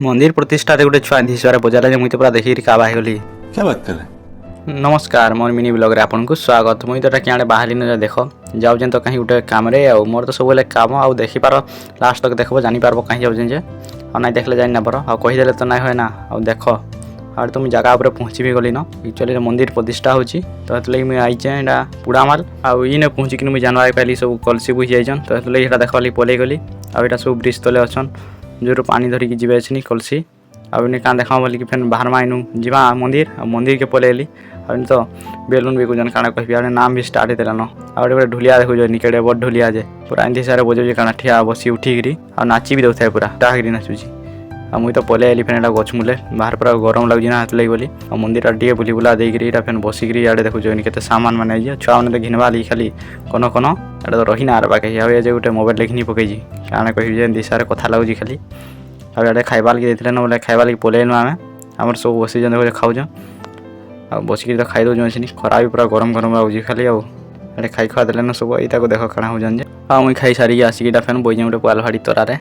मंदिर प्रतिष्ठा रे गोटे छुआ हिसाब बजार मुई तो पूरा देखिक काबा होगली। क्या बात कर रहे हैं? नमस्कार मोर मिनी ब्लॉग रे आपन को स्वागत। मुई तो क्या बाहरी न देख जाऊँ तो कहीं गोटे काम रे आ मोर तो सब काम आ देखी पार लास्ट तक देखब जानी पारब कहीं जाऊँ जे आ ना देखले जानी ना पार आ कहीदेले तो ना हुए ना आ देख आ तुम जगह पर पहुँची भी गली न एक्चुअली मंदिर प्रतिष्ठा होची तो हेतु मुझे आईचे एटा पुड़ामाल आउ इन पहुँचिक मुझे जानवा पाइली सब कलसी बुझी जाइछन तो हेतु एटा देखली पलि गली आ एटा सब ब्रिज तले अच्छन जो पानी धरिकी जी अच्छी कलसी आउ क्या देखा बोलिक फेन बाहर माइनु जीवा मंदिर आ मंदिर के पलैली आ तो बेलून बिकुन काଣା कहबी नाम भी स्टार्ट होता आ गोटे ढुलिया देखो निकटे बड़ ढुलिया जे पूरा एमती सारे बजाऊे काଣା ठिया बसी उठिकी आ नाची भी दौथा पूरा डाकरी नाचुची आ मुई तो पलि आइली फेन गछ मूले बाहर पूरा गरम लगे ना हाथ लगे बोली आ मंदिर टे बुली बुला देकर फेन बसिक इे देखो के सामान मैंने छुआ मैंने तो घिनवा ली खाली कन कन एटा तो रही ना बाके जे गोटे मोबाइल घिनी पकई काଣା कहबी दिशार कथा लगुच खाली आ इे खाइबा लगे देते ना बोले खाइबा लगे पलैनु आम आमर सब बसी देखो खाऊँ आ बसिक तो खाई दौन अच्छी खरा भी पूरा गरम गरम लगे खाली आए खाई खुआ देले ना सब यहाँ देख काଣା हो मुई खाई सारिक आसिक फेन बजे गोटे पुआल भाड़ी तरारे